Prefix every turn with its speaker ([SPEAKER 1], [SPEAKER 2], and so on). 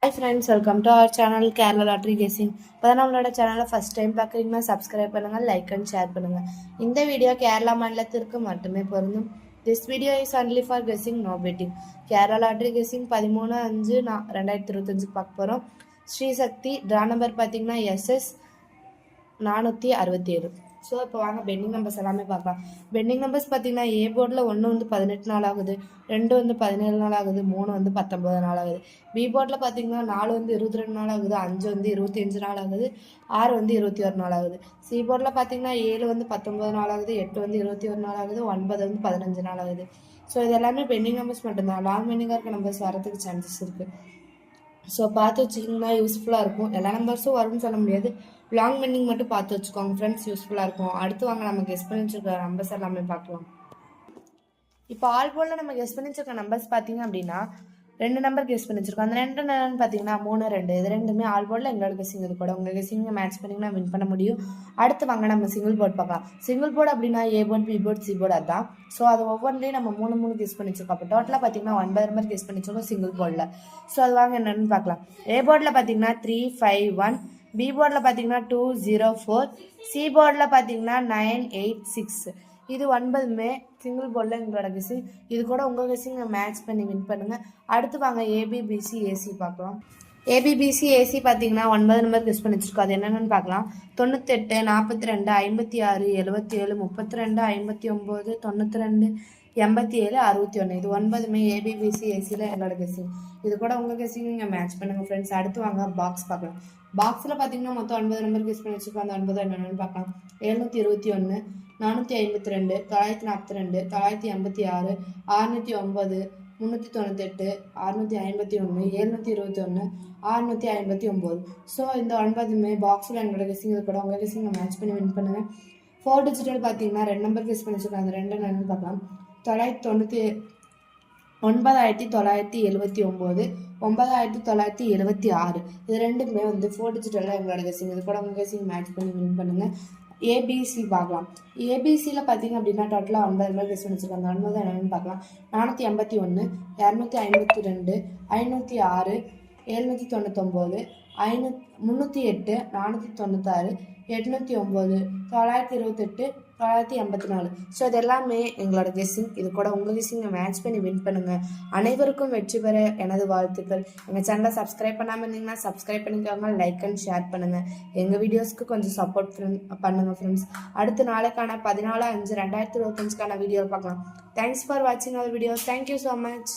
[SPEAKER 1] Hi friends, welcome to our channel Kerala Lottery Guessing. இப்போ தான் நம்மளோட சேனலை ஃபஸ்ட் டைம் பார்க்குறீங்கன்னா சப்ஸ்கிரைப் பண்ணுங்கள், லைக் அண்ட் ஷேர் பண்ணுங்கள். இந்த வீடியோ கேரளா மாநிலத்திற்கு மட்டுமே பொருந்தும். This video is only for guessing, no betting. Kerala lottery guessing 13/5/2025 பார்க்க போகிறோம். ஸ்ரீ சக்தி ட்ரா நம்பர் பார்த்தீங்கன்னா SS 467. ஸோ இப்போ வாங்க பெண்டிங் நம்பர்ஸ் எல்லாமே பார்க்கலாம். பெண்டிங் நம்பர்ஸ் பார்த்தீங்கன்னா ஏ போர்டில் 1 வந்து 18 நாள் ஆகுது, 2 வந்து 17 நாள் ஆகுது, 3 வந்து 19 நாள் ஆகுது. பி போர்டில் பார்த்தீங்கன்னா 4 வந்து 22 நாள் ஆகுது, 5 வந்து 25 நாள் ஆகுது, 6 வந்து 21 நாள் ஆகுது. சி போர்டில் பார்த்தீங்கன்னா 7 வந்து 19 நாள் ஆகுது, 8 வந்து 21 நாள் ஆகுது, 9 வந்து 15 நாள் ஆகுது. ஸோ இது எல்லாமே பெண்டிங் நம்பர்ஸ் மட்டும்தான். லாங் பெண்டிங்காக இருக்க நம்பர்ஸ் வரதுக்கு சான்சஸ் இருக்குது. ஸோ பார்த்து வச்சிங்கன்னா யூஸ்ஃபுல்லாக இருக்கும். எல்லா நம்பர்ஸும் வரும்னு சொல்ல முடியாது, லாங் பெண்டிங் மட்டும் பார்த்து வச்சுக்கோங்க ஃப்ரெண்ட்ஸ், யூஸ்ஃபுல்லாக இருக்கும். அடுத்து வாங்க நம்ம கெஸ் பண்ணி வச்சுருக்க நம்பர்ஸ் எல்லாமே பார்க்கலாம். இப்போ ஆல் போர்டில் நம்ம கெஸ் பண்ணி வச்சிருக்க நம்பர்ஸ் பார்த்தீங்க அப்படின்னா 2 நம்பர் கெஸ் பண்ணி வச்சிருக்கோம். அந்த 2 என்னன்னு பார்த்தீங்கன்னா 3, 2. இது ரெண்டுமே ஆல் போர்டில் எங்களோட கெஸ்ஸிங் இது கூட. உங்கள் கெஸ்ஸிங்கை மேட்ச் பண்ணிங்கன்னா வின் பண்ண முடியும். அடுத்து வாங்க நம்ம சிங்கிள் போர்டு பார்க்கலாம். சிங்கிள் போர்டு அப்படின்னா A board, B board, C board அதுதான். ஸோ அது ஒவ்வொன்றையும் நம்ம 3 கெஸ் பண்ணி வச்சிருக்கோம். அப்போ டோட்டலாக பார்த்தீங்கன்னா 9 நம்பர் கெஸ் பண்ணி வச்சிருக்கோம் சிங்கிள் போர்டில். ஸோ அது வாங்க என்னென்னு பார்க்கலாம். ஏ போர்டில் பார்த்தீங்கன்னா 351, பி போர்டில் பார்த்தீங்கன்னா 204, சி போர்டில் பார்த்தீங்கன்னா 986. இது 9மே சிங்கிள் போர்டில் எங்களோட கெஸ்ஸிங். இது கூட உங்கள் கெஸ்ஸிங்கை மேட்ச் பண்ணி வின் பண்ணுங்கள். அடுத்து வாங்க ஏபிபிசி ஏசி பார்க்கலாம். ஏபிபிசி ஏசி பார்த்தீங்கன்னா 9 நம்பர் கெஸ் பண்ணி வச்சிருக்கோம். அது என்னென்னு பார்க்கலாம். 98, 42, 56, 77, 32, 59, 92, 87, 61. இது 9மே ஏபிபிசி ஏசியில் என்னோட கெஸ்ஸிங். இது கூட உங்கள் கெஸ்ஸிங் நீங்கள் மேட்ச் பண்ணுங்கள் ஃப்ரெண்ட்ஸ். அடுத்து வாங்க பாக்ஸ் பார்க்கலாம். பாக்ஸில் பார்த்தீங்கன்னா மொத்தம் 9 நம்பர் கெஸ் பண்ணி வச்சுருக்கோம். அந்த 9 என்னென்னு பார்க்கலாம். 721, 452, 942, 986, 609, 398, 651, 721, 659. ஸோ இந்த 9மே பாக்ஸில் என்னோட கெஸ்ஸிங். இது கூட உங்கள் கெஸ்ஸிங் மேட்ச் பண்ணி வின் பண்ணுங்கள். 4 டிஜிட்டல் பார்த்தீங்கன்னா 2 நம்பர் கெஸ் பண்ணி வச்சுருக்காங்க. அந்த 2 என்னென்னு பார்க்கலாம். 9,979, 9,976. இது ரெண்டுமே வந்து 4 டிஜிட்டலில் எங்களோட கெஸ்ஸிங். இது கூட உங்கள் கெஸ்ஸிங் மேட்ச் பண்ணி வின் பண்ணுங்கள். ஏபிசி பார்க்கலாம். ஏபிசியில் பார்த்தீங்க அப்படின்னா டோட்டலாக 9 நம்பர் கெஸ் பண்ணி வச்சுருக்காங்க. 9 என்னென்னு பார்க்கலாம். 481, 252, 506, 799, 308, 496, 809, 928, 984. ஸோ இது எல்லாமே எங்களோட கெஸ்ஸிங். இது கூட உங்கள் கெஸ்ஸிங்கை மேட்ச் பண்ணி வின் பண்ணுங்கள். அனைவருக்கும் வெற்றி பெற எனது வாழ்த்துக்கள். எங்கள் சேனலை சப்ஸ்கிரைப் பண்ணாமல் இருந்தீங்கன்னா சப்ஸ்கிரைப் பண்ணிக்கோங்க, லைக் அண்ட் ஷேர் பண்ணுங்கள். எங்கள் வீடியோஸ்க்கு கொஞ்சம் சப்போர்ட் பண்ணுங்கள் ஃப்ரெண்ட்ஸ். அடுத்து நாளைக்கான 14/5/2025 வீடியோ பார்க்கலாம். தேங்க்ஸ் ஃபார் வாட்சிங் our videos. Thank you so much.